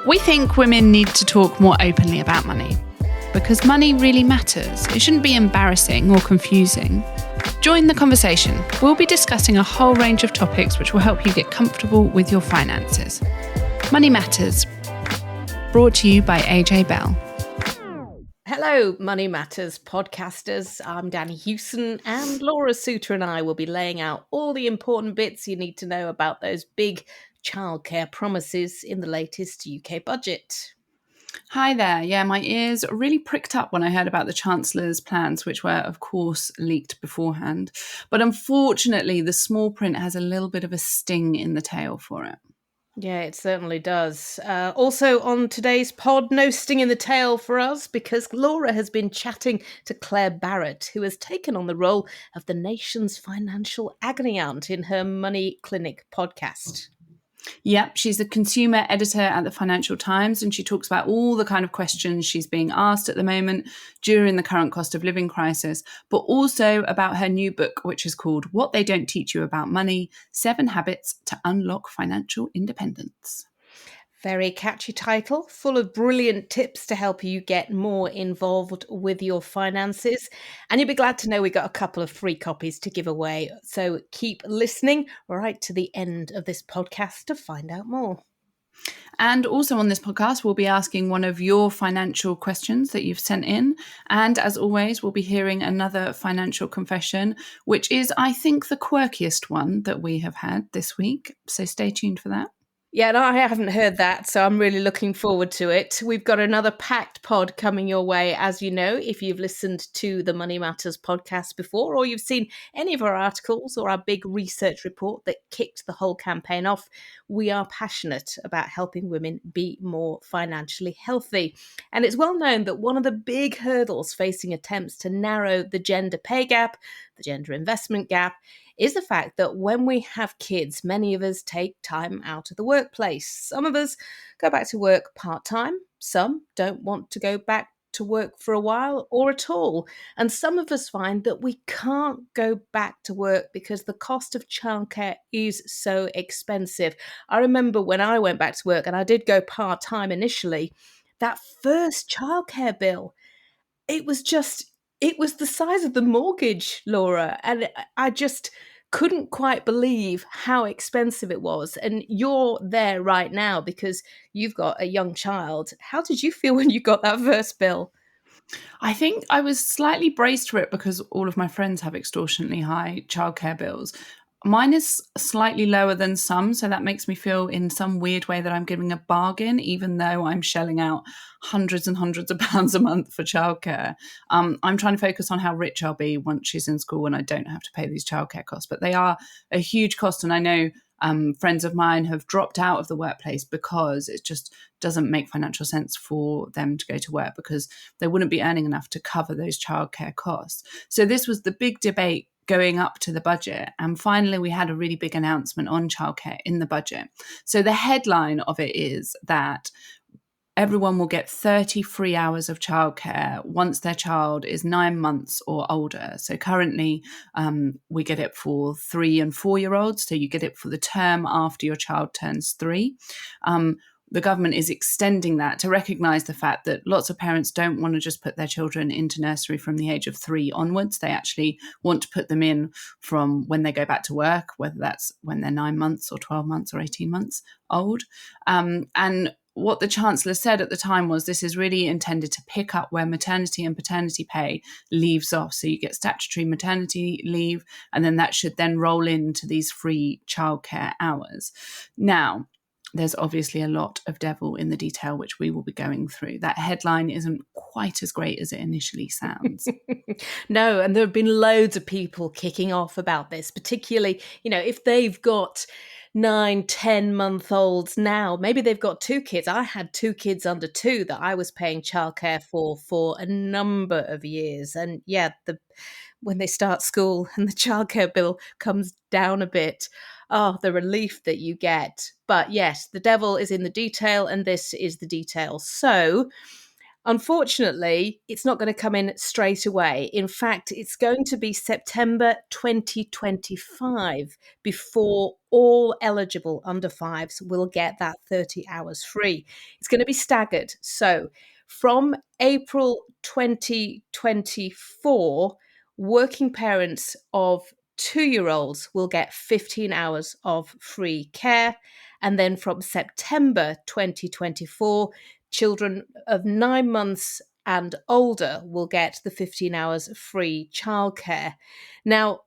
We think women need to talk more openly about money because money really matters. It shouldn't be embarrassing or confusing. Join the conversation. We'll be discussing a whole range of topics which will help you get comfortable with your finances. Money Matters, brought to you by AJ Bell. Hello, Money Matters podcasters. I'm Danni Hewson, and Laura Suter and I will be laying out all the important bits you need to know about those big childcare promises in the latest UK budget. Hi there. Yeah, my ears really pricked up when I heard about the Chancellor's plans, which were, of course, leaked beforehand. But unfortunately, the small print has a little bit of a sting in the tail for it. Yeah, it certainly does. Also on today's pod, no sting in the tail for us because Laura has been chatting to Claer Barrett, who has taken on the role of the nation's financial agony aunt in her Money Clinic podcast. Yep, she's a consumer editor at the Financial Times, and she talks about all the kind of questions she's being asked at the moment during the current cost of living crisis, but also about her new book, which is called What They Don't Teach You About Money: 7 Habits to Unlock Financial Independence. Very catchy title, full of brilliant tips to help you get more involved with your finances. And you'll be glad to know we got a couple of free copies to give away. So keep listening right to the end of this podcast to find out more. And also on this podcast, we'll be asking one of your financial questions that you've sent in. And as always, we'll be hearing another financial confession, which is, I think, the quirkiest one that we have had this week. So stay tuned for that. Yeah, no, I haven't heard that, so I'm really looking forward to it. We've got another packed pod coming your way, as you know, if you've listened to the Money Matters podcast before, or you've seen any of our articles or our big research report that kicked the whole campaign off. We are passionate about helping women be more financially healthy. And it's well known that one of the big hurdles facing attempts to narrow the gender pay gap, the gender investment gap, is the fact that when we have kids, many of us take time out of the workplace. Some of us go back to work part-time. Some don't want to go back to work for a while or at all. And some of us find that we can't go back to work because the cost of childcare is so expensive. I remember when I went back to work, and I did go part-time initially, that first childcare bill, it was the size of the mortgage, Laura. And I just couldn't quite believe how expensive it was. And you're there right now because you've got a young child. How did you feel when you got that first bill? I think I was slightly braced for it because all of my friends have extortionately high childcare bills. Mine is slightly lower than some, so that makes me feel in some weird way that I'm giving a bargain, even though I'm shelling out hundreds and hundreds of pounds a month for childcare. I'm trying to focus on how rich I'll be once she's in school and I don't have to pay these childcare costs, but they are a huge cost. And I know friends of mine have dropped out of the workplace because it just doesn't make financial sense for them to go to work because they wouldn't be earning enough to cover those childcare costs. So this was the big debate going up to the budget. And finally, we had a really big announcement on childcare in the budget. So the headline of it is that everyone will get 30 free hours of childcare once their child is 9 months or older. So currently, we get it for 3 and 4 year olds. So you get it for the term after your child turns 3. The government is extending that to recognise the fact that lots of parents don't want to just put their children into nursery from the age of 3 onwards. They actually want to put them in from when they go back to work, whether that's when they're 9 months or 12 months or 18 months old. And what the Chancellor said at the time was this is really intended to pick up where maternity and paternity pay leaves off. So you get statutory maternity leave, and then that should then roll into these free childcare hours. Now, there's obviously a lot of devil in the detail, which we will be going through. That headline isn't quite as great as it initially sounds. No, and there have been loads of people kicking off about this, particularly, if they've got 9, 10-month-olds now, maybe they've got 2 kids. I had 2 kids under 2 that I was paying childcare for a number of years. And yeah, when they start school and the childcare bill comes down a bit, the relief that you get. But yes, the devil is in the detail, and this is the detail. So Unfortunately, it's not going to come in straight away. In fact, it's going to be September 2025 before all eligible under fives will get that 30 hours free. It's going to be staggered. So from April 2024, working parents of 2-year-olds will get 15 hours of free care. And then from September 2024, children of 9 months and older will get the 15 hours of free childcare. Now,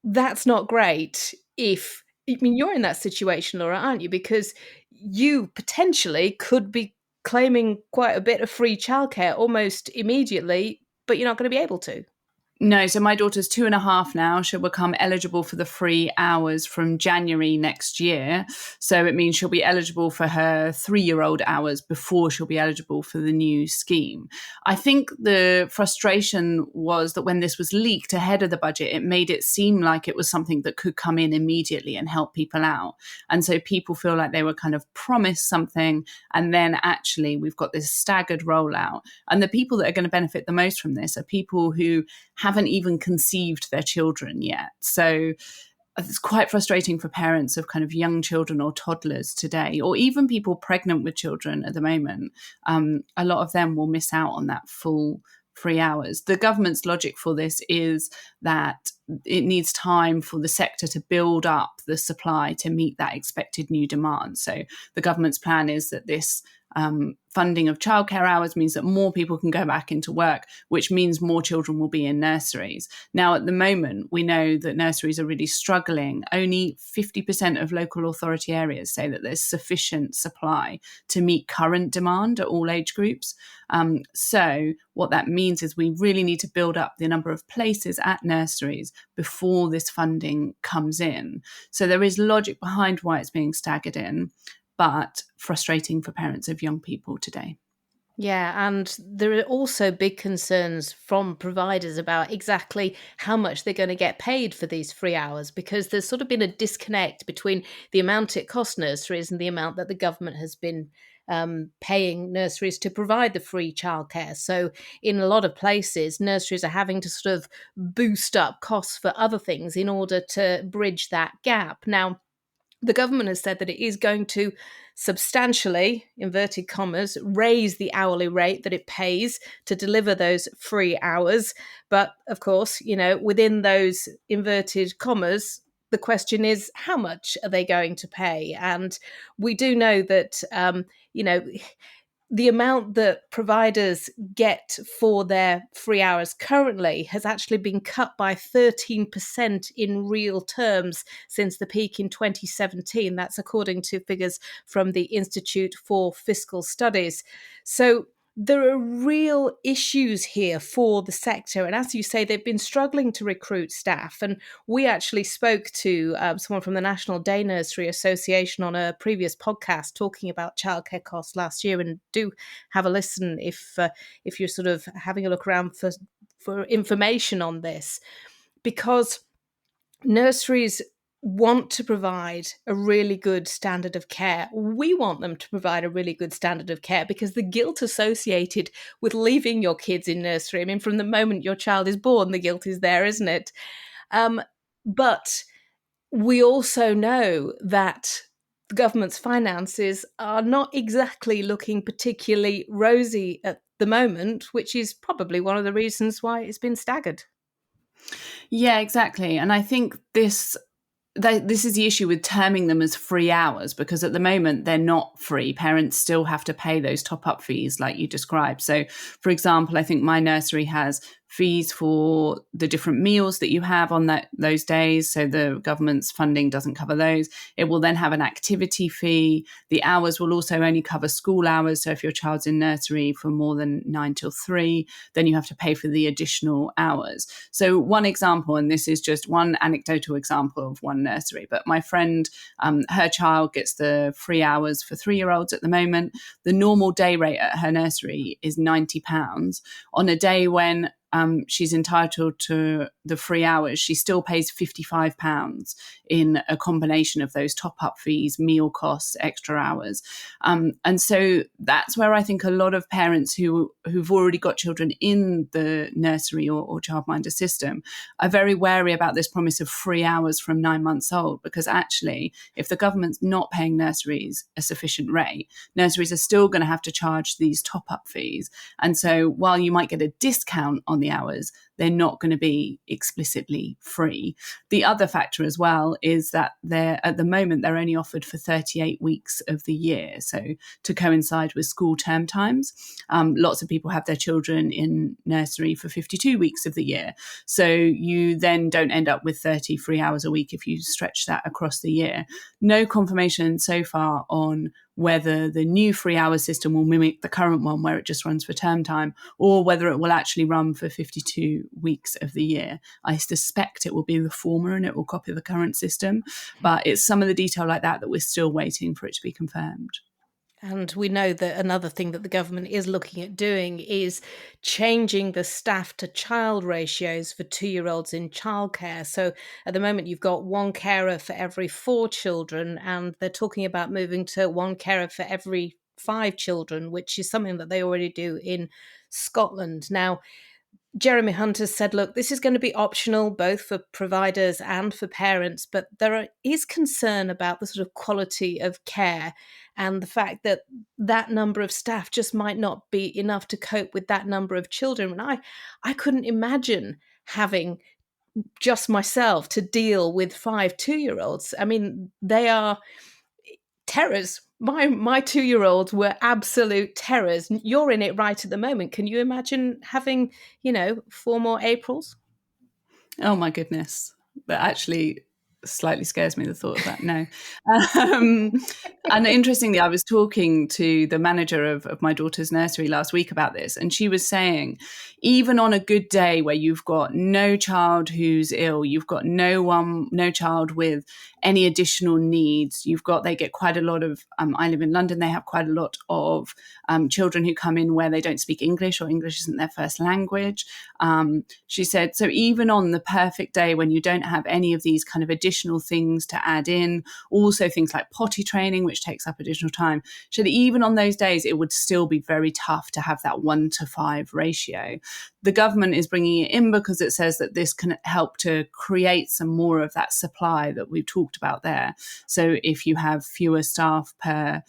that's not great if, I mean, you're in that situation, Laura, aren't you? Because you potentially could be claiming quite a bit of free childcare almost immediately, but you're not going to be able to. No, so my daughter's 2.5 now. She'll become eligible for the free hours from January next year. So it means she'll be eligible for her 3-year-old hours before she'll be eligible for the new scheme. I think the frustration was that when this was leaked ahead of the budget, it made it seem like it was something that could come in immediately and help people out. And so people feel like they were kind of promised something, and then actually we've got this staggered rollout. And the people that are going to benefit the most from this are people who haven't even conceived their children yet. So it's quite frustrating for parents of kind of young children or toddlers today, or even people pregnant with children at the moment. A lot of them will miss out on that full free hours. The government's logic for this is that it needs time for the sector to build up the supply to meet that expected new demand. So the government's plan is that this funding of childcare hours means that more people can go back into work, which means more children will be in nurseries. Now, at the moment, we know that nurseries are really struggling. Only 50% of local authority areas say that there's sufficient supply to meet current demand at all age groups. So what that means is we really need to build up the number of places at nurseries before this funding comes in. So there is logic behind why it's being staggered in, but frustrating for parents of young people today. Yeah, and there are also big concerns from providers about exactly how much they're going to get paid for these free hours, because there's sort of been a disconnect between the amount it costs nurseries and the amount that the government has been paying nurseries to provide the free childcare. So in a lot of places, nurseries are having to sort of boost up costs for other things in order to bridge that gap. Now, the government has said that it is going to substantially, inverted commas, raise the hourly rate that it pays to deliver those free hours. But of course, you know, within those inverted commas, the question is, how much are they going to pay? And we do know that, you know, the amount that providers get for their free hours currently has actually been cut by 13% in real terms since the peak in 2017. That's according to figures from the Institute for Fiscal Studies. So there are real issues here for the sector. And as you say, they've been struggling to recruit staff. And we actually spoke to someone from the National Day Nursery Association on a previous podcast talking about childcare costs last year. And do have a listen if you're sort of having a look around for information on this, because nurseries want to provide a really good standard of care. We want them to provide a really good standard of care because the guilt associated with leaving your kids in nursery, I mean, from the moment your child is born, the guilt is there, isn't it? But we also know that the government's finances are not exactly looking particularly rosy at the moment, which is probably one of the reasons why it's been staggered. Yeah, exactly. And I think this is the issue with terming them as free hours, because at the moment they're not free. Parents still have to pay those top-up fees like you described. So, for example, I think my nursery has fees for the different meals that you have on those days. So the government's funding doesn't cover those. It will then have an activity fee. The hours will also only cover school hours. So if your child's in nursery for more than 9 till 3, then you have to pay for the additional hours. So one example, and this is just one anecdotal example of one nursery, but my friend, her child gets the free hours for 3-year-olds at the moment. The normal day rate at her nursery is £90 on a day when she's entitled to the free hours, she still pays £55 in a combination of those top-up fees, meal costs, extra hours. And so that's where I think a lot of parents who've already got children in the nursery or childminder system are very wary about this promise of free hours from 9 months old, because actually, if the government's not paying nurseries a sufficient rate, nurseries are still going to have to charge these top-up fees. And so while you might get a discount on the hours, they're not going to be explicitly free. The other factor as well is that at the moment, they're only offered for 38 weeks of the year. So to coincide with school term times, lots of people have their children in nursery for 52 weeks of the year. So you then don't end up with 30 free hours a week if you stretch that across the year. No confirmation so far on whether the new free hours system will mimic the current one where it just runs for term time, or whether it will actually run for 52 weeks of the year. I suspect it will be the former and it will copy the current system, but it's some of the detail like that we're still waiting for it to be confirmed. And we know that another thing that the government is looking at doing is changing the staff to child ratios for 2-year-olds in childcare. So at the moment, you've got one carer for every 4 children, and they're talking about moving to one carer for every 5 children, which is something that they already do in Scotland. Now, Jeremy Hunt has said, look, this is going to be optional both for providers and for parents, but there is concern about the sort of quality of care and the fact that that number of staff just might not be enough to cope with that number of children. And I couldn't imagine having just myself to deal with 5 2-year-olds. I mean, they are terrors. My 2-year-olds were absolute terrors. You're in it right at the moment. Can you imagine having, 4 more Aprils? Oh my goodness. That actually slightly scares me, the thought of that. No. And interestingly, I was talking to the manager of my daughter's nursery last week about this, and she was saying, even on a good day where you've got no child who's ill, you've got no child with any additional needs, they get quite a lot of, I live in London, they have quite a lot of children who come in where they don't speak English or English isn't their first language. She said, so even on the perfect day when you don't have any of these kind of additional things to add in, also things like potty training, which takes up additional time, she said even on those days, it would still be very tough to have that 1-to-5 ratio. The government is bringing it in because it says that this can help to create some more of that supply that we've talked about there. So if you have fewer staff per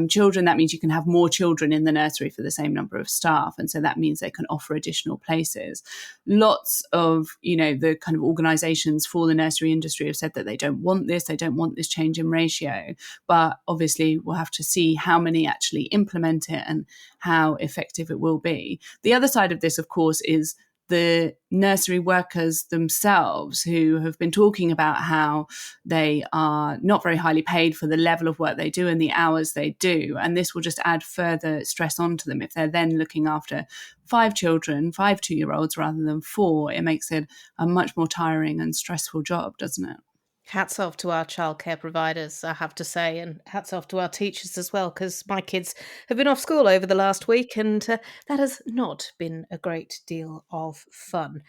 children, that means you can have more children in the nursery for the same number of staff. And so that means they can offer additional places. Lots of, the kind of organizations for the nursery industry have said that they don't want this change in ratio. But obviously we'll have to see how many actually implement it and how effective it will be. The other side of this, of course, is the nursery workers themselves, who have been talking about how they are not very highly paid for the level of work they do and the hours they do. And this will just add further stress onto them. If they're then looking after 5 children, 5 2-year-olds rather than 4, it makes it a much more tiring and stressful job, doesn't it? Hats off to our childcare providers, I have to say, and hats off to our teachers as well, because my kids have been off school over the last week, and that has not been a great deal of fun.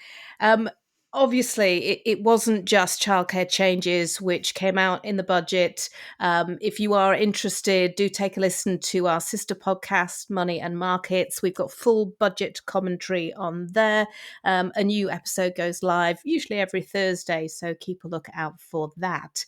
Obviously, it wasn't just childcare changes which came out in the budget. If you are interested, do take a listen to our sister podcast, Money and Markets. We've got full budget commentary on there. A new episode goes live usually every Thursday, so keep a look out for that.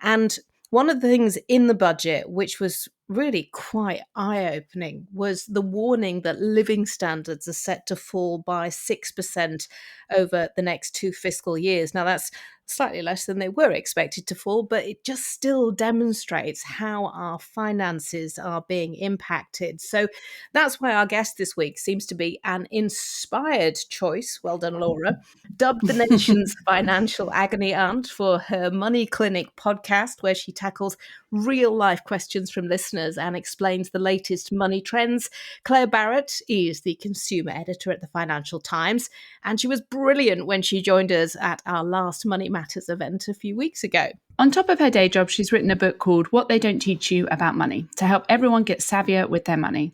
And one of the things in the budget, which was really quite eye-opening, was the warning that living standards are set to fall by 6% over the next 2 fiscal years. Now, that's slightly less than they were expected to fall, but it just still demonstrates how our finances are being impacted. So that's why our guest this week seems to be an inspired choice. Well done, Laura. Dubbed the nation's financial agony aunt for her Money Clinic podcast, where she tackles real life questions from listeners and explains the latest money trends. Claer Barrett is the consumer editor at the Financial Times, and she was brilliant when she joined us at our last Money Matters event a few weeks ago. On top of her day job, she's written a book called What They Don't Teach You About Money to help everyone get savvier with their money.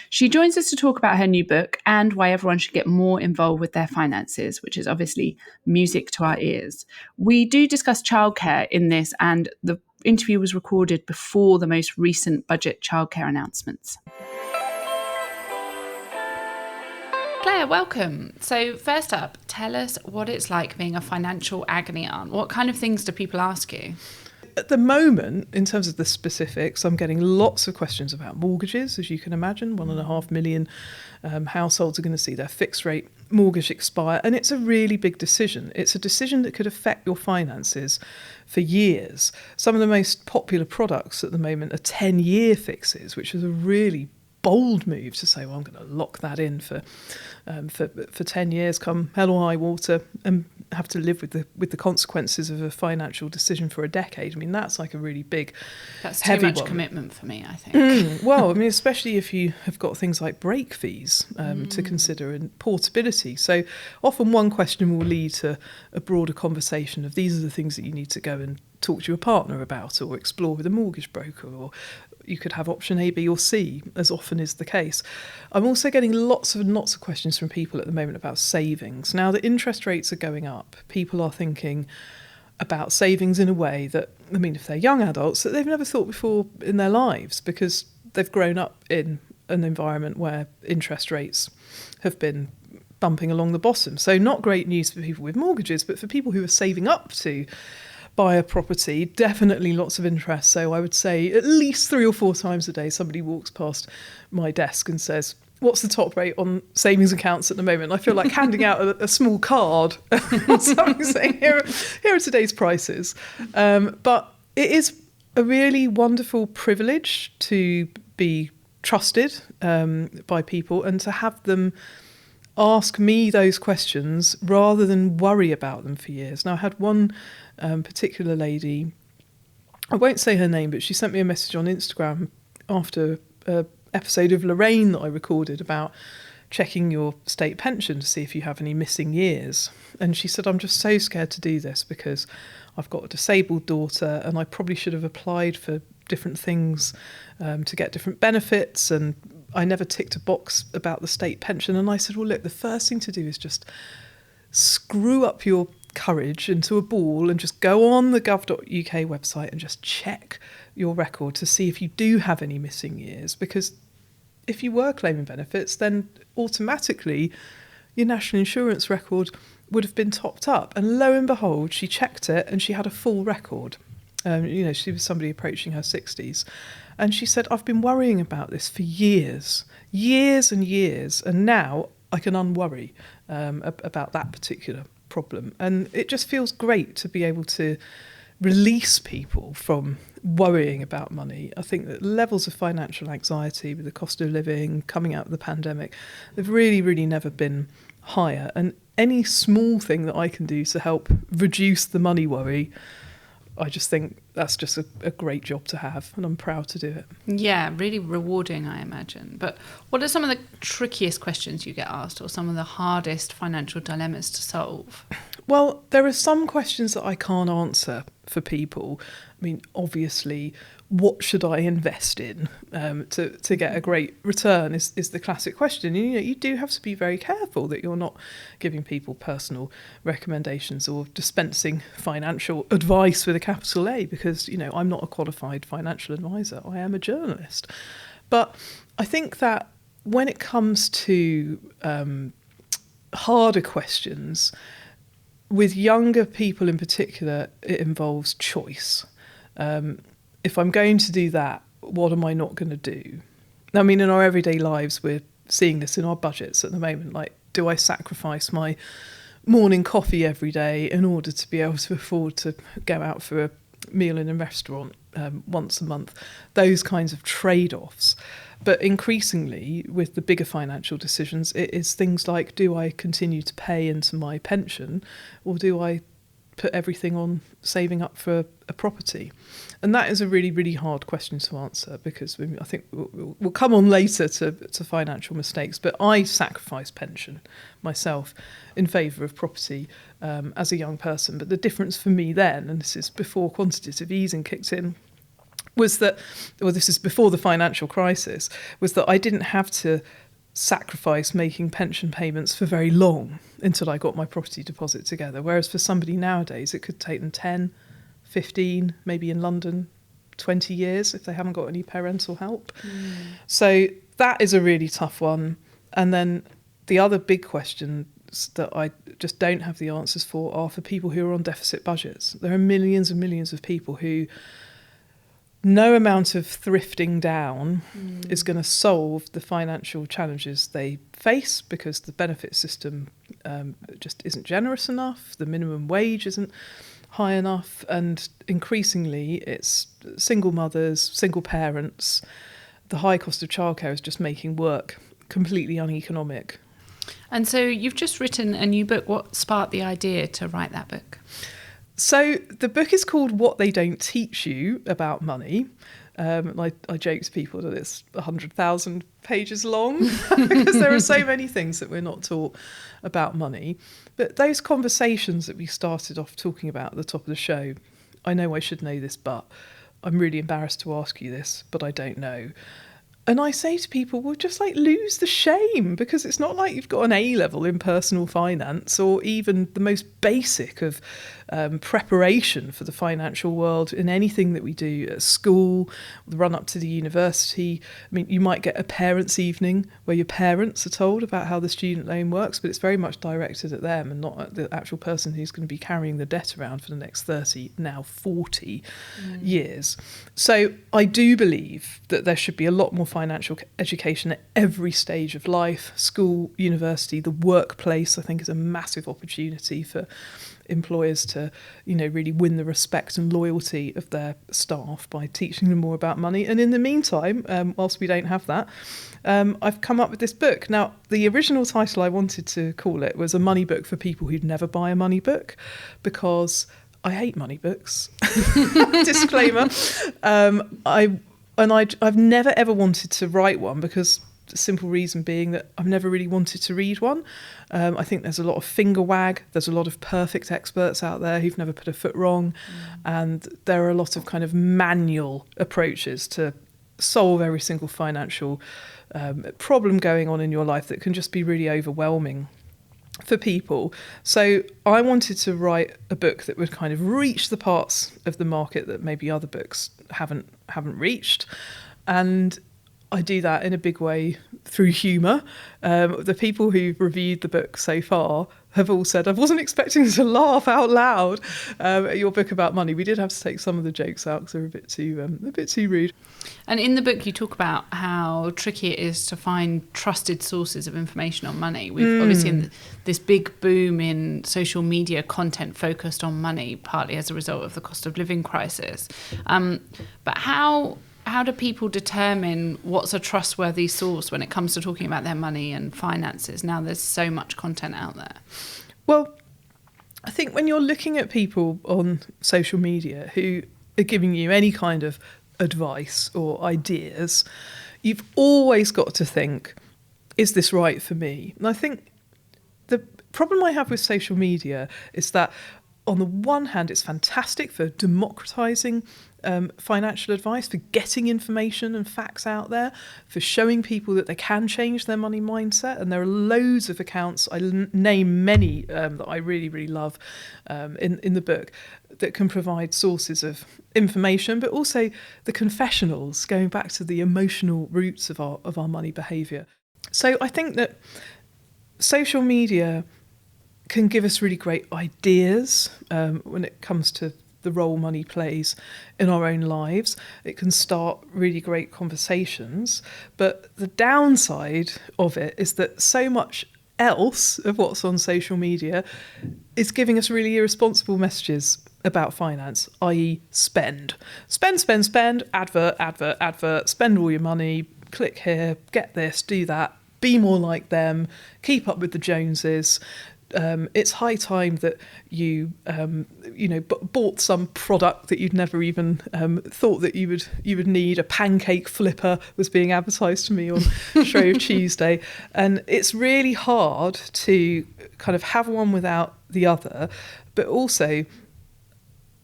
She joins us to talk about her new book and why everyone should get more involved with their finances, which is obviously music to our ears. We do discuss childcare in this, and the interview was recorded before the most recent budget childcare announcements. Claire, welcome. So first up, tell us what it's like being a financial agony aunt. What kind of things do people ask you? At the moment, in terms of the specifics, I'm getting lots of questions about mortgages, as you can imagine. 1.5 million households are going to see their fixed rate mortgage expire, and it's a really big decision. It's a decision that could affect your finances for years. Some of the most popular products at the moment are 10-year fixes, which is a really bold move to say, well, I'm going to lock that in for 10 years, come hell or high water, and have to live with the consequences of a financial decision for a decade. I mean, that's like a really big, that's heavy too much one. Commitment for me, I think. Well, I mean, especially if you have got things like break fees to consider and portability. So often one question will lead to a broader conversation of these are the things that you need to go and talk to your partner about or explore with a mortgage broker, or you could have option A, B or C, as often is the case. I'm also getting lots of questions from people at the moment about savings. Now that interest rates are going up, people are thinking about savings in a way that, I mean, if they're young adults, that they've never thought before in their lives because they've grown up in an environment where interest rates have been bumping along the bottom. So not great news for people with mortgages, but for people who are saving up to buy a property, definitely lots of interest. So I would say at least 3 or 4 times a day somebody walks past my desk and says, what's the top rate on savings accounts at the moment? I feel like handing out a small card or something saying, here are today's prices. But it is a really wonderful privilege to be trusted by people and to have them ask me those questions rather than worry about them for years. Now, I had one particular lady, I won't say her name, but she sent me a message on Instagram after an episode of Lorraine that I recorded about checking your state pension to see if you have any missing years. And she said, I'm just so scared to do this because I've got a disabled daughter and I probably should have applied for different things to get different benefits, and I never ticked a box about the state pension. And I said, well, look, the first thing to do is just screw up your courage into a ball and just go on the gov.uk website and just check your record to see if you do have any missing years. Because if you were claiming benefits, then automatically your national insurance record would have been topped up. And lo and behold, she checked it and she had a full record. She was somebody approaching her 60s. And she said, I've been worrying about this for years and years. And now I can unworry about that particular problem. And it just feels great to be able to release people from worrying about money. I think that levels of financial anxiety with the cost of living coming out of the pandemic, they've really, really never been higher. And any small thing that I can do to help reduce the money worry, I just think that's just a great job to have, and I'm proud to do it. Yeah, really rewarding, I imagine. But what are some of the trickiest questions you get asked, or some of the hardest financial dilemmas to solve? Well, there are some questions that I can't answer for people. I mean, obviously, what should I invest in to get a great return is the classic question. And, you do have to be very careful that you're not giving people personal recommendations or dispensing financial advice with a capital A, because, I'm not a qualified financial advisor. I am a journalist. But I think that when it comes to harder questions, with younger people in particular, it involves choice. If I'm going to do that, what am I not going to do? I mean, in our everyday lives, we're seeing this in our budgets at the moment. Like, do I sacrifice my morning coffee every day in order to be able to afford to go out for a meal in a restaurant once a month? Those kinds of trade-offs. But increasingly, with the bigger financial decisions, it is things like, do I continue to pay into my pension, or do I put everything on saving up for a property? And that is a really, really hard question to answer, because I think we'll come on later to financial mistakes, but I sacrificed pension myself in favour of property as a young person. But the difference for me then, and this is before quantitative easing kicked in, was that, well, this is before the financial crisis, was that I didn't have to sacrifice making pension payments for very long until I got my property deposit together. Whereas for somebody nowadays, it could take them 10, 15, maybe in London, 20 years if they haven't got any parental help. So that is a really tough one. And then the other big questions that I just don't have the answers for are for people who are on deficit budgets. There are millions and millions of people who no amount of thrifting down is going to solve the financial challenges they face, because the benefit system just isn't generous enough, the minimum wage isn't high enough, and increasingly it's single mothers, single parents. The high cost of childcare is just making work completely uneconomic. And so you've just written a new book. What sparked the idea to write that book? So the book is called What They Don't Teach You About Money. I joke to people that it's 100,000 pages long because there are so many things that we're not taught about money. But those conversations that we started off talking about at the top of the show, I know I should know this, but I'm really embarrassed to ask you this, but I don't know. And I say to people, well, just like lose the shame, because it's not like you've got an A-level in personal finance or even the most basic of preparation for the financial world in anything that we do at school, the run up to the university. I mean, you might get a parents' evening where your parents are told about how the student loan works, but it's very much directed at them and not at the actual person who's going to be carrying the debt around for the next 30, now 40 years. So I do believe that there should be a lot more financial education at every stage of life. School, university, the workplace, I think, is a massive opportunity for employers to, really win the respect and loyalty of their staff by teaching them more about money. And in the meantime, whilst we don't have that, I've come up with this book. Now, the original title I wanted to call it was A Money Book for People Who'd Never Buy a Money Book, because I hate money books. Disclaimer. I've never ever wanted to write one, because the simple reason being that I've never really wanted to read one. I think there's a lot of finger wag. There's a lot of perfect experts out there who've never put a foot wrong. And there are a lot of kind of manual approaches to solve every single financial problem going on in your life that can just be really overwhelming for people. So I wanted to write a book that would kind of reach the parts of the market that maybe other books haven't reached. And I do that in a big way through humour. The people who've reviewed the book so far have all said, I wasn't expecting to laugh out loud at your book about money. We did have to take some of the jokes out because they're a bit too rude. And in the book, you talk about how tricky it is to find trusted sources of information on money. We've obviously seen this big boom in social media content focused on money, partly as a result of the cost of living crisis. But how do people determine what's a trustworthy source when it comes to talking about their money and finances? Now there's so much content out there. Well, I think when you're looking at people on social media who are giving you any kind of advice or ideas, you've always got to think, is this right for me? And I think the problem I have with social media is that on the one hand, it's fantastic for democratising financial advice, for getting information and facts out there, for showing people that they can change their money mindset. And there are loads of accounts, I name many that I really, really love in the book, that can provide sources of information, but also the confessionals, going back to the emotional roots of our money behaviour. So I think that social media can give us really great ideas when it comes to the role money plays in our own lives. It can start really great conversations. But the downside of it is that so much else of what's on social media is giving us really irresponsible messages about finance, i.e. spend, advert, spend all your money, click here, get this, do that, be more like them, keep up with the Joneses. It's high time that you bought some product that you'd never even thought that you would need. A pancake flipper was being advertised to me on Shrove Tuesday, and it's really hard to kind of have one without the other. But also,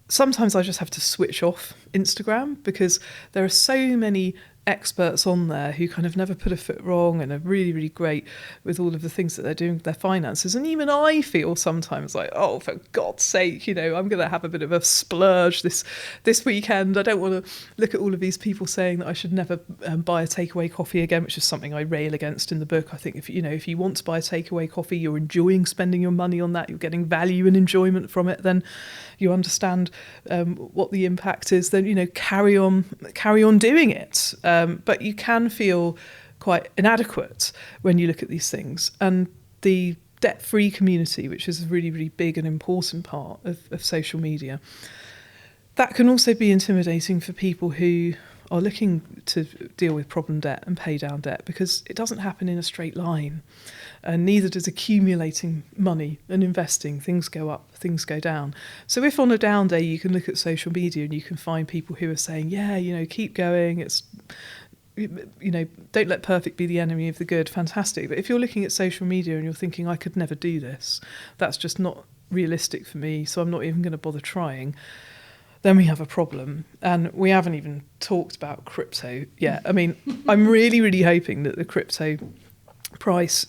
sometimes I just have to switch off Instagram because there are so many experts on there who kind of never put a foot wrong and are really, really great with all of the things that they're doing with their finances. And even I feel sometimes like, oh, for God's sake, I'm going to have a bit of a splurge this weekend. I don't want to look at all of these people saying that I should never buy a takeaway coffee again, which is something I rail against in the book. I think if you want to buy a takeaway coffee, you're enjoying spending your money on that, you're getting value and enjoyment from it, then you understand what the impact is, then carry on doing it. But you can feel quite inadequate when you look at these things. And the debt-free community, which is a really, really big and important part of social media, that can also be intimidating for people who are looking to deal with problem debt and pay down debt, because it doesn't happen in a straight line. And neither does accumulating money and investing. Things go up, things go down. So if on a down day you can look at social media and you can find people who are saying, keep going, it's, don't let perfect be the enemy of the good, fantastic. But if you're looking at social media and you're thinking, I could never do this, that's just not realistic for me, so I'm not even going to bother trying, then we have a problem. And we haven't even talked about crypto yet. I mean, I'm really, really hoping that the crypto price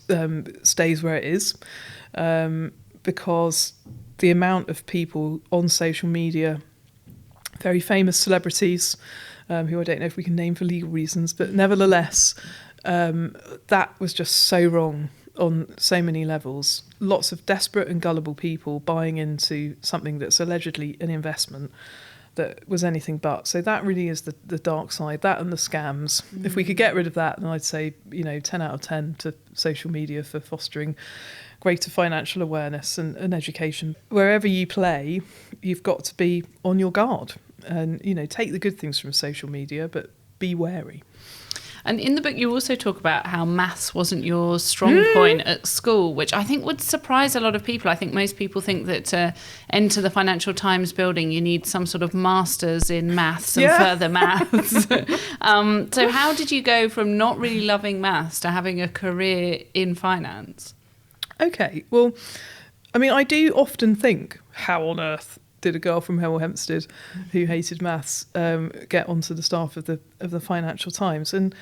stays where it is, because the amount of people on social media, very famous celebrities, who I don't know if we can name for legal reasons, but nevertheless, that was just so wrong on so many levels. Lots of desperate and gullible people buying into something that's allegedly an investment that was anything but. So that really is the dark side, that and the scams. If we could get rid of that, then I'd say 10 out of 10 to social media for fostering greater financial awareness and education. Wherever you play, you've got to be on your guard and take the good things from social media, but be wary. And in the book, you also talk about how maths wasn't your strong point at school, which I think would surprise a lot of people. I think most people think that to enter the Financial Times building, you need some sort of master's in maths and further maths. So how did you go from not really loving maths to having a career in finance? Okay, well, I mean, I do often think, how on earth did a girl from Hemel Hempstead who hated maths get onto the staff of the Financial Times? And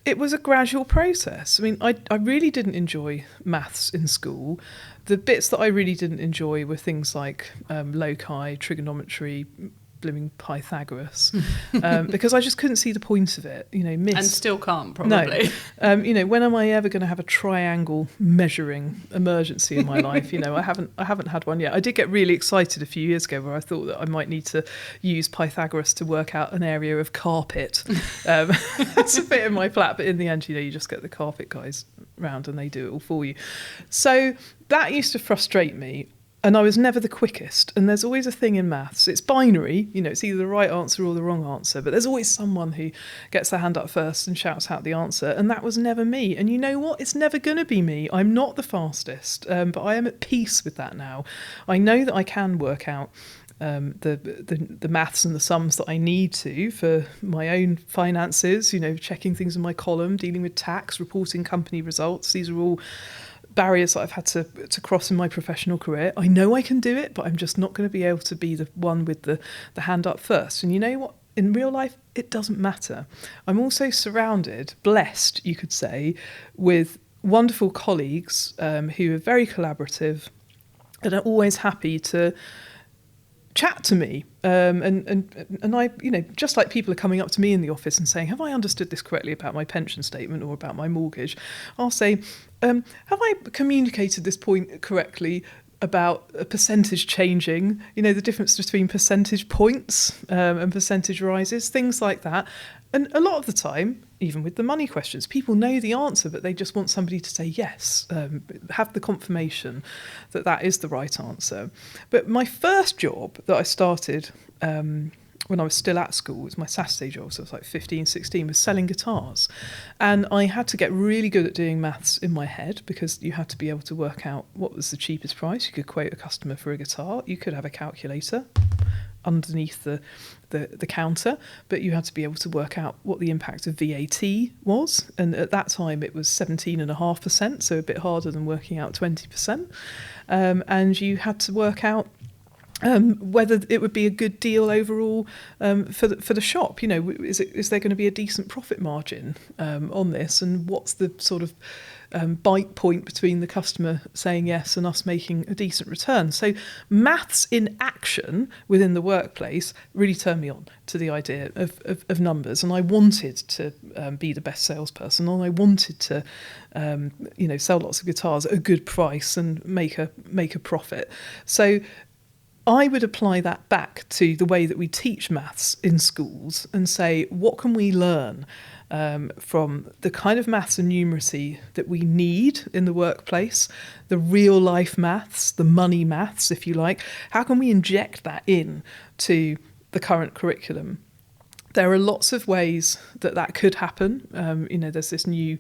it was a gradual process. I mean, I really didn't enjoy maths in school. The bits that I really didn't enjoy were things like loci, trigonometry, blooming Pythagoras, because I just couldn't see the point of it. And still can't, probably. No. When am I ever going to have a triangle measuring emergency in my life? I haven't had one yet. I did get really excited a few years ago where I thought that I might need to use Pythagoras to work out an area of carpet. It's a bit in my flat, but in the end, you just get the carpet guys round and they do it all for you. So that used to frustrate me. And I was never the quickest. And there's always a thing in maths. It's binary, it's either the right answer or the wrong answer. But there's always someone who gets their hand up first and shouts out the answer. And that was never me. And you know what? It's never going to be me. I'm not the fastest. But I am at peace with that now. I know that I can work out the maths and the sums that I need to for my own finances, checking things in my column, dealing with tax, reporting company results. These are all barriers that I've had to cross in my professional career. I know I can do it, but I'm just not going to be able to be the one with the hand up first. And you know what? In real life, it doesn't matter. I'm also surrounded, blessed, you could say, with wonderful colleagues who are very collaborative and are always happy to chat to me, and I, just like people are coming up to me in the office and saying, have I understood this correctly about my pension statement or about my mortgage? I'll say, have I communicated this point correctly about a percentage changing, the difference between percentage points and percentage rises, things like that. And a lot of the time, even with the money questions, people know the answer, but they just want somebody to say yes, have the confirmation that that is the right answer. But my first job that I started when I was still at school, it was my Saturday job, so I was like 15, 16, was selling guitars. And I had to get really good at doing maths in my head, because you had to be able to work out what was the cheapest price. You could quote a customer for a guitar. You could have a calculator underneath the counter, but you had to be able to work out what the impact of VAT was. And at that time it was 17.5%, so a bit harder than working out 20%. And you had to work out whether it would be a good deal overall for the shop. Is there going to be a decent profit margin on this, and what's the sort of bite point between the customer saying yes and us making a decent return? So maths in action within the workplace really turned me on to the idea of numbers, and I wanted to be the best salesperson, and I wanted to sell lots of guitars at a good price and make a profit. So I would apply that back to the way that we teach maths in schools and say, what can we learn from the kind of maths and numeracy that we need in the workplace, the real life maths, the money maths, if you like? How can we inject that in to the current curriculum? There are lots of ways that could happen. There's this new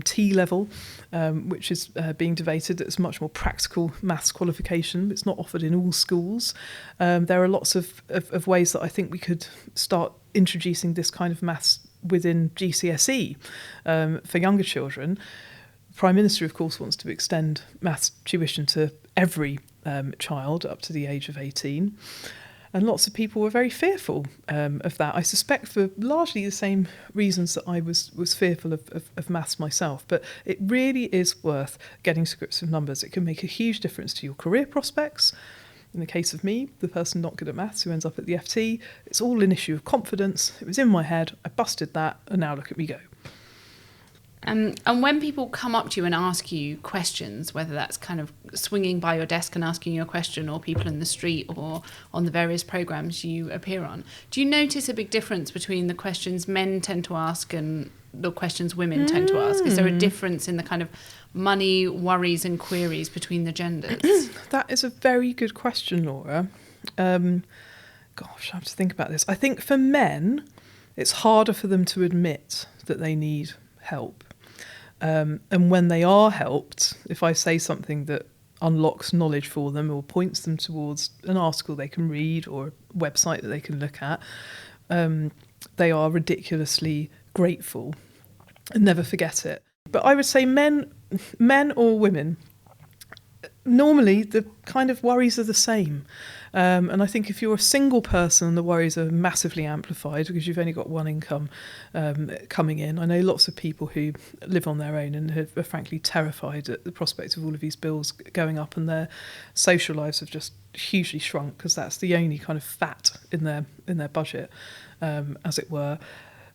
T level, which is being debated. That's much more practical maths qualification. It's not offered in all schools. There are lots of ways that I think we could start introducing this kind of maths within GCSE for younger children. The Prime Minister, of course, wants to extend maths tuition to every child up to the age of 18. And lots of people were very fearful of that. I suspect for largely the same reasons that I was fearful of maths myself. But it really is worth getting to grips with numbers. It can make a huge difference to your career prospects. In the case of me, the person not good at maths who ends up at the FT, it's all an issue of confidence. It was in my head, I busted that, and now look at me go. And when people come up to you and ask you questions, whether that's kind of swinging by your desk and asking you a question, or people in the street, or on the various programmes you appear on, do you notice a big difference between the questions men tend to ask and the questions women tend to ask? Is there a difference in the kind of money worries and queries between the genders? That is a very good question, Laura. I have to think about this. I think for men, it's harder for them to admit that they need help. And when they are helped, if I say something that unlocks knowledge for them or points them towards an article they can read or a website that they can look at, they are ridiculously grateful and never forget it. But I would say men or women, normally the kind of worries are the same. And I think if you're a single person, the worries are massively amplified because you've only got one income coming in. I know lots of people who live on their own and are frankly terrified at the prospect of all of these bills going up, and their social lives have just hugely shrunk because that's the only kind of fat in their budget, as it were.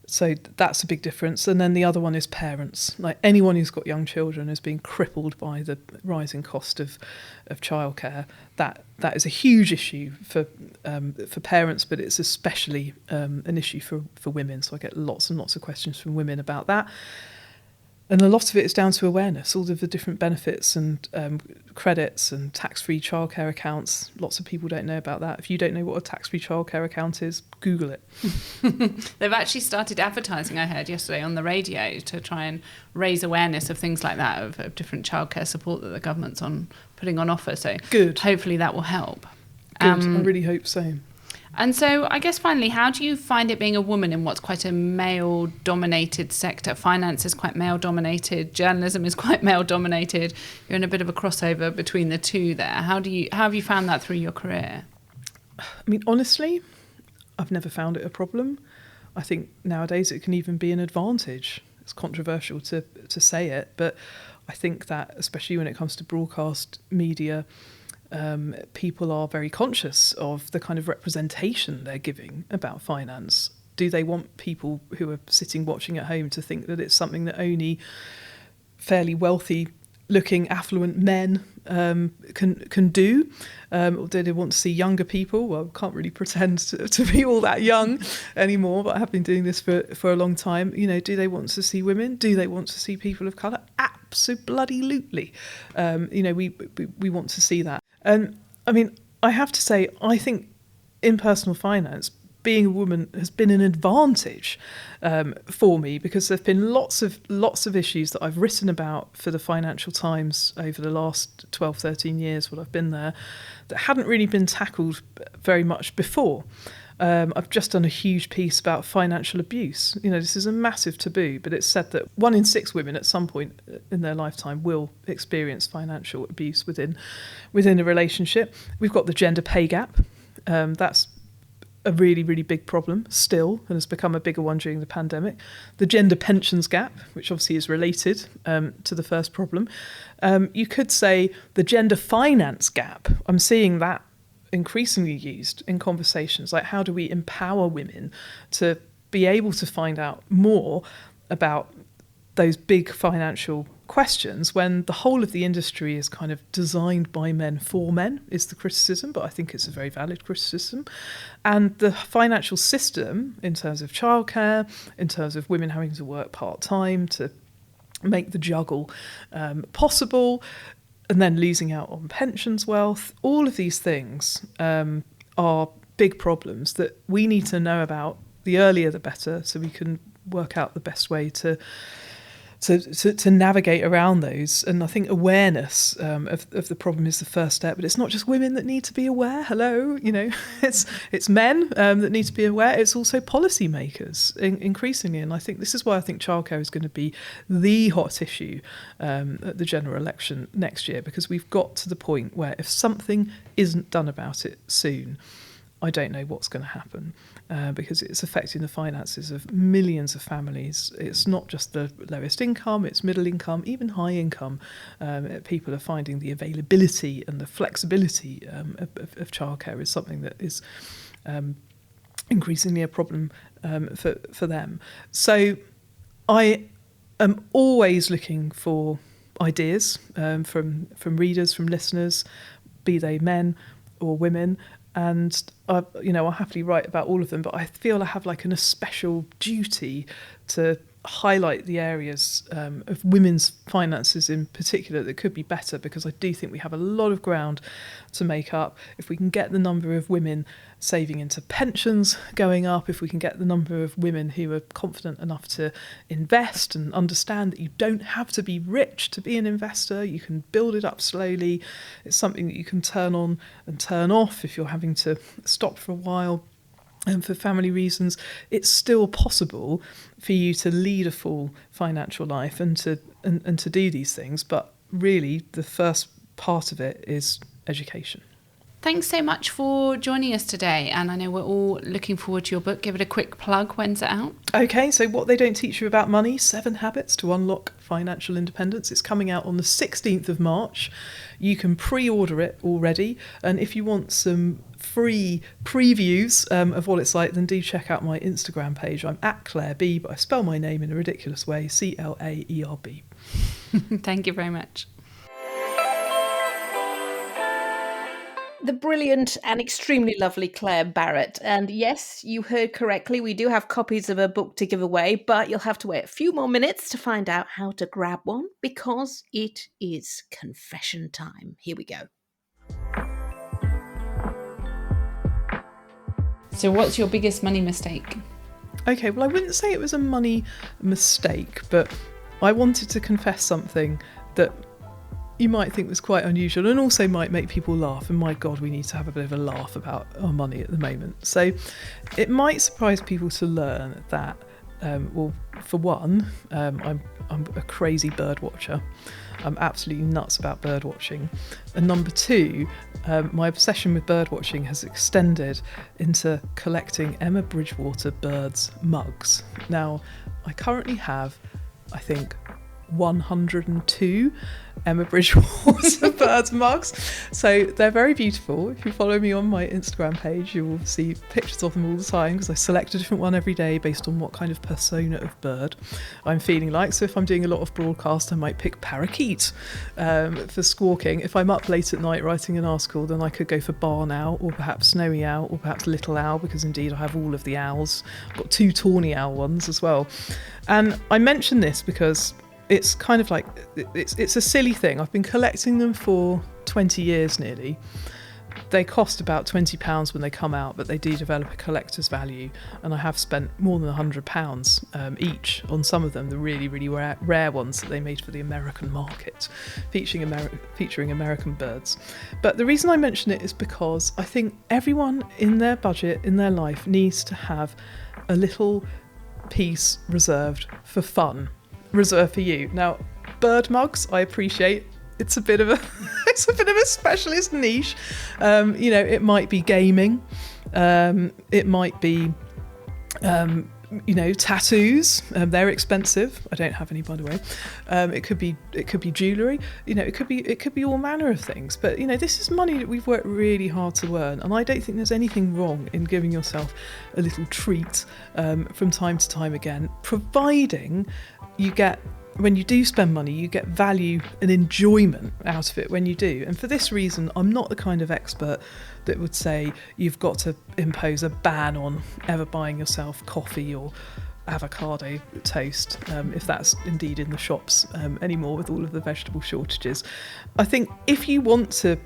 So that's a big difference. And then the other one is parents. Like anyone who's got young children is being crippled by the rising cost of childcare. That is a huge issue for parents, but it's especially an issue for women. So I get lots and lots of questions from women about that. And a lot of it is down to awareness, all of the different benefits and credits and tax-free childcare accounts. Lots of people don't know about that. If you don't know what a tax-free childcare account is, Google it. They've actually started advertising, I heard yesterday on the radio, to try and raise awareness of things like that, of different childcare support that the government's putting on offer. So good. Hopefully that will help. Good. I really hope so. And so I guess finally, how do you find it being a woman in what's quite a male-dominated sector? Finance is quite male-dominated. Journalism is quite male-dominated. You're in a bit of a crossover between the two there. How have you found that through your career? I mean, honestly, I've never found it a problem. I think nowadays it can even be an advantage. It's controversial to say it, but I think that, especially when it comes to broadcast media, people are very conscious of the kind of representation they're giving about finance. Do they want people who are sitting watching at home to think that it's something that only fairly wealthy looking affluent men can do? Or do they want to see younger people? Well, I can't really pretend to be all that young anymore, but I have been doing this for a long time. Do they want to see women? Do they want to see people of colour? Absolutely. We want to see that. And I mean, I have to say, I think in personal finance, being a woman has been an advantage for me, because there have been lots of issues that I've written about for the Financial Times over the last 12, 13 years, what I've been there, that hadn't really been tackled very much before. I've just done a huge piece about financial abuse. This is a massive taboo, but it's said that 1 in 6 women at some point in their lifetime will experience financial abuse within a relationship. We've got the gender pay gap. That's a really, really big problem still, and has become a bigger one during the pandemic. The gender pensions gap, which obviously is related to the first problem. You could say the gender finance gap. I'm seeing that increasingly used in conversations, like how do we empower women to be able to find out more about those big financial questions when the whole of the industry is kind of designed by men for men, is the criticism, but I think it's a very valid criticism. And the financial system, in terms of childcare, in terms of women having to work part-time to make the juggle possible, and then losing out on pensions wealth, all of these things are big problems that we need to know about. The earlier the better, so we can work out the best way to navigate around those. And I think awareness of the problem is the first step, but it's not just women that need to be aware. Hello, it's men that need to be aware. It's also policymakers increasingly. And I think this is why I think childcare is going to be the hot issue at the general election next year, because we've got to the point where if something isn't done about it soon, I don't know what's going to happen because it's affecting the finances of millions of families. It's not just the lowest income, it's middle income, even high income. People are finding the availability and the flexibility of childcare is something that is increasingly a problem for them. So I am always looking for ideas from readers, from listeners, be they men or women. And I'll happily write about all of them, but I feel I have like a special duty to highlight the areas of women's finances in particular that could be better, because I do think we have a lot of ground to make up. If we can get the number of women saving into pensions going up, if we can get the number of women who are confident enough to invest and understand that you don't have to be rich to be an investor, you can build it up slowly. It's something that you can turn on and turn off if you're having to stop for a while. And for family reasons, it's still possible for you to lead a full financial life and to do these things. But really, the first part of it is education. Thanks so much for joining us today. And I know we're all looking forward to your book. Give it a quick plug. When's it out? Okay, so What They Don't Teach You About Money, 7 Habits to Unlock Financial Independence. It's coming out on the 16th of March. You can pre-order it already. And if you want some free previews of what it's like, then do check out my Instagram page. I'm at Claer B, but I spell my name in a ridiculous way, Claerb. Thank you very much. The brilliant and extremely lovely Claer Barrett. And yes, you heard correctly, we do have copies of her book to give away, but you'll have to wait a few more minutes to find out how to grab one, because it is confession time. Here we go. So what's your biggest money mistake? Okay, well, I wouldn't say it was a money mistake, but I wanted to confess something that you might think was quite unusual and also might make people laugh. And my God, we need to have a bit of a laugh about our money at the moment. So it might surprise people to learn that, well, for one, I'm a crazy bird watcher. I'm absolutely nuts about bird watching. And number two, my obsession with bird watching has extended into collecting Emma Bridgewater birds mugs. Now, I currently have, I think, 102 Emma Bridgewater birds mugs. So they're very beautiful. If you follow me on my Instagram page, you will see pictures of them all the time, because I select a different one every day based on what kind of persona of bird I'm feeling like. So if I'm doing a lot of broadcast, I might pick parakeet for squawking. If I'm up late at night writing an article, then I could go for barn owl, or perhaps snowy owl, or perhaps little owl, because indeed I have all of the owls. I've got 2 tawny owl ones as well. And I mention this because it's kind of like, it's a silly thing. I've been collecting them for 20 years nearly, they cost about £20 when they come out, but they do develop a collector's value. And I have spent more than £100 each on some of them, the really, really rare ones that they made for the American market, featuring American birds. But the reason I mention it is because I think everyone in their budget, in their life, needs to have a little piece reserved for fun, reserved for you. Now, bird mugs, I appreciate. It's a bit of a specialist niche. It might be gaming. It might be, tattoos. They're expensive. I don't have any, by the way. It could be jewellery. It could be all manner of things. But this is money that we've worked really hard to earn, and I don't think there's anything wrong in giving yourself a little treat from time to time again, providing you get. When you do spend money, you get value and enjoyment out of it when you do. And for this reason, I'm not the kind of expert that would say you've got to impose a ban on ever buying yourself coffee or avocado toast, if that's indeed in the shops anymore with all of the vegetable shortages. I think if you want to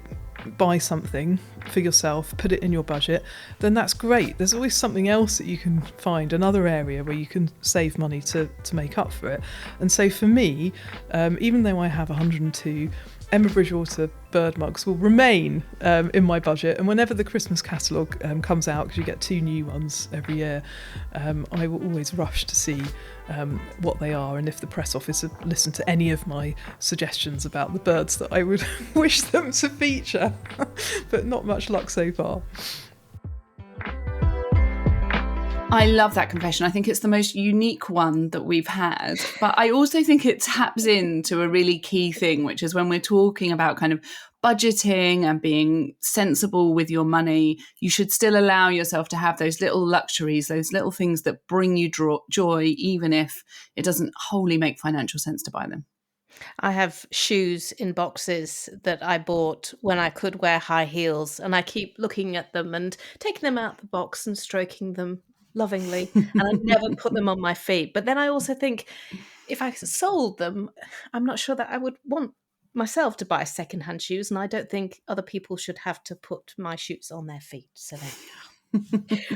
buy something for yourself, put it in your budget, then that's great. There's always something else that you can find, another area where you can save money to make up for it. And so for me, even though I have 102 Emma Bridgewater bird mugs will remain in my budget, and whenever the Christmas catalogue comes out, because you get 2 new ones every year, I will always rush to see what they are, and if the press office have listened to any of my suggestions about the birds that I would wish them to feature. But not much luck so far. I love that confession. I think it's the most unique one that we've had. But I also think it taps into a really key thing, which is when we're talking about kind of budgeting and being sensible with your money, you should still allow yourself to have those little luxuries, those little things that bring you joy, even if it doesn't wholly make financial sense to buy them. I have shoes in boxes that I bought when I could wear high heels, and I keep looking at them and taking them out the box and stroking them lovingly, and I never put them on my feet. But then I also think if I sold them, I'm not sure that I would want myself to buy secondhand shoes, and I don't think other people should have to put my shoes on their feet. So there we are.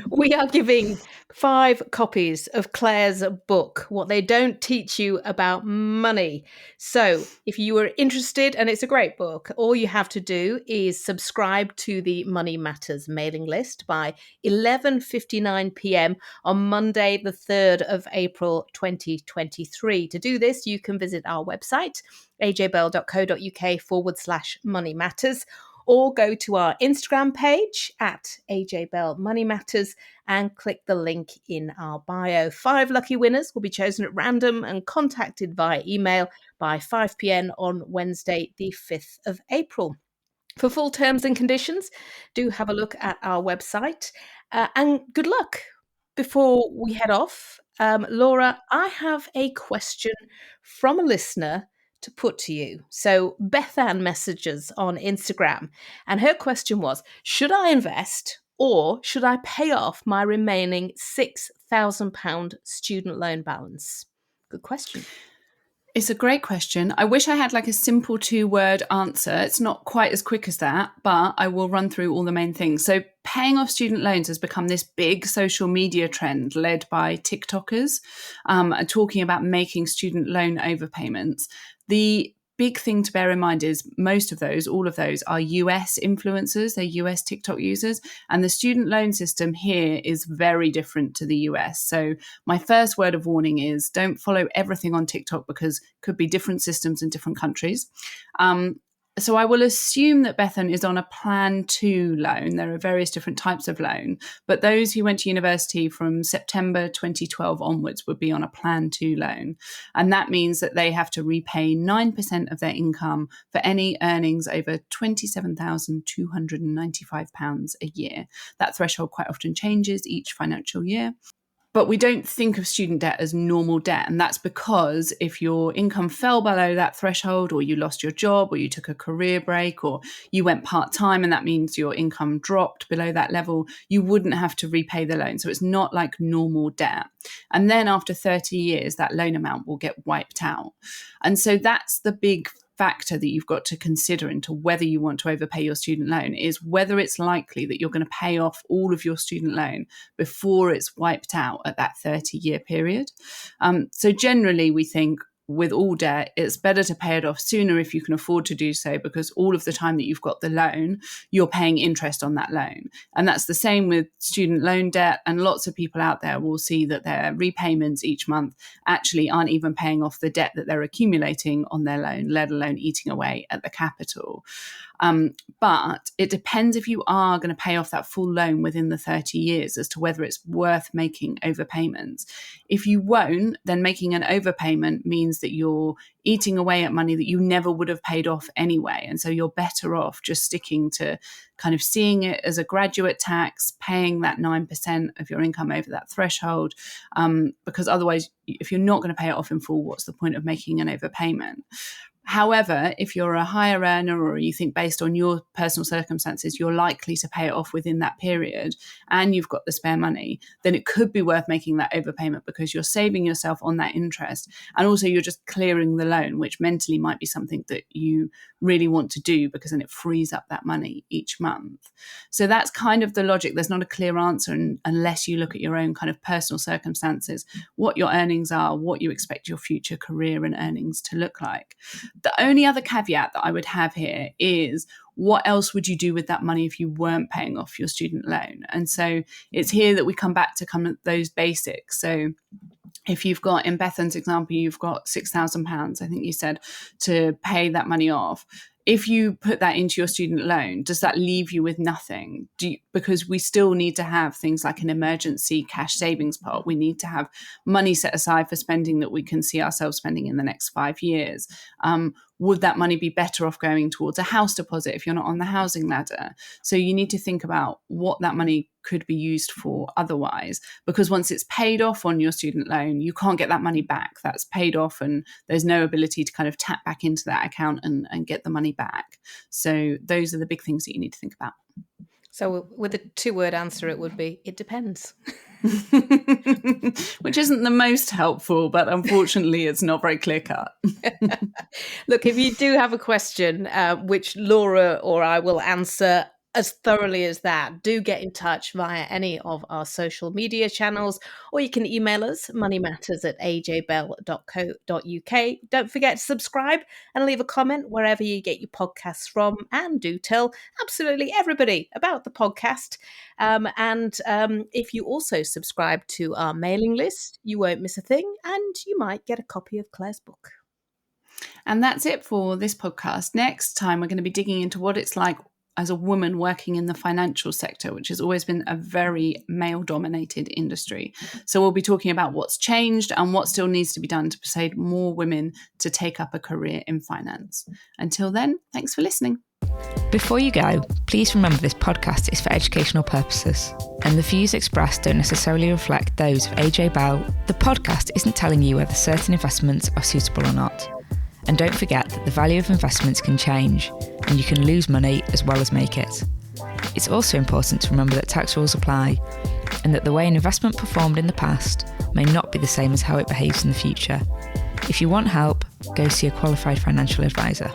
We are giving 5 copies of Claire's book, What They Don't Teach You About Money. So if you are interested, and it's a great book, all you have to do is subscribe to the Money Matters mailing list by 11:59 p.m. on Monday, the 3rd of April, 2023. To do this, you can visit our website, ajbell.co.uk/Money Matters, or go to our Instagram page at ajbellmoneymatters and click the link in our bio. 5 lucky winners will be chosen at random and contacted via email by 5 p.m. on Wednesday, the 5th of April. For full terms and conditions, do have a look at our website, and good luck. Before we head off, Laura, I have a question from a listener to put to you. So Beth Ann messages on Instagram, and her question was, should I invest or should I pay off my remaining £6,000 student loan balance? Good question. It's a great question. I wish I had like a simple 2-word answer. It's not quite as quick as that, but I will run through all the main things. So paying off student loans has become this big social media trend led by TikTokers, talking about making student loan overpayments. The big thing to bear in mind is all of those are US influencers, they're US TikTok users, and the student loan system here is very different to the US. So my first word of warning is don't follow everything on TikTok, because it could be different systems in different countries. So I will assume that Bethan is on a Plan 2 loan. There are various different types of loan, but those who went to university from September 2012 onwards would be on a Plan 2 loan. And that means that they have to repay 9% of their income for any earnings over £27,295 a year. That threshold quite often changes each financial year. But we don't think of student debt as normal debt. And that's because if your income fell below that threshold, or you lost your job, or you took a career break, or you went part-time, and that means your income dropped below that level, you wouldn't have to repay the loan. So it's not like normal debt. And then after 30 years, that loan amount will get wiped out. And so that's the big factor that you've got to consider into whether you want to overpay your student loan is whether it's likely that you're going to pay off all of your student loan before it's wiped out at that 30-year period. So generally, we think with all debt, it's better to pay it off sooner if you can afford to do so, because all of the time that you've got the loan, you're paying interest on that loan. And that's the same with student loan debt. And lots of people out there will see that their repayments each month actually aren't even paying off the debt that they're accumulating on their loan, let alone eating away at the capital. But it depends if you are going to pay off that full loan within the 30 years as to whether it's worth making overpayments. If you won't, then making an overpayment means that you're eating away at money that you never would have paid off anyway. And so you're better off just sticking to kind of seeing it as a graduate tax, paying that 9% of your income over that threshold, because otherwise, if you're not going to pay it off in full, what's the point of making an overpayment? However, if you're a higher earner, or you think based on your personal circumstances, you're likely to pay it off within that period and you've got the spare money, then it could be worth making that overpayment because you're saving yourself on that interest. And also you're just clearing the loan, which mentally might be something that you really want to do because then it frees up that money each month. So that's kind of the logic. There's not a clear answer unless you look at your own kind of personal circumstances, what your earnings are, what you expect your future career and earnings to look like. The only other caveat that I would have here is, what else would you do with that money if you weren't paying off your student loan? And so it's here that we come back to kind of those basics. So if you've got, in Bethan's example, you've got £6,000, I think you said, to pay that money off. If you put that into your student loan, does that leave you with nothing? Because we still need to have things like an emergency cash savings pot. We need to have money set aside for spending that we can see ourselves spending in the next 5 years. Would that money be better off going towards a house deposit if you're not on the housing ladder? So you need to think about what that money could be used for otherwise, because once it's paid off on your student loan, you can't get that money back. That's paid off and there's no ability to kind of tap back into that account and get the money back. So those are the big things that you need to think about. So with a 2-word answer, it would be, it depends. Which isn't the most helpful, but unfortunately it's not very clear cut. Look, if you do have a question, which Laura or I will answer as thoroughly as that, do get in touch via any of our social media channels, or you can email us, moneymatters@ajbell.co.uk. Don't forget to subscribe and leave a comment wherever you get your podcasts from, and do tell absolutely everybody about the podcast. And if you also subscribe to our mailing list, you won't miss a thing, and you might get a copy of Claire's book. And that's it for this podcast. Next time, we're going to be digging into what it's like as a woman working in the financial sector, which has always been a very male-dominated industry. So we'll be talking about what's changed and what still needs to be done to persuade more women to take up a career in finance. Until then, thanks for listening. Before you go, please remember this podcast is for educational purposes, and the views expressed don't necessarily reflect those of AJ Bell. The podcast isn't telling you whether certain investments are suitable or not. And don't forget that the value of investments can change, and you can lose money as well as make it. It's also important to remember that tax rules apply, and that the way an investment performed in the past may not be the same as how it behaves in the future. If you want help, go see a qualified financial advisor.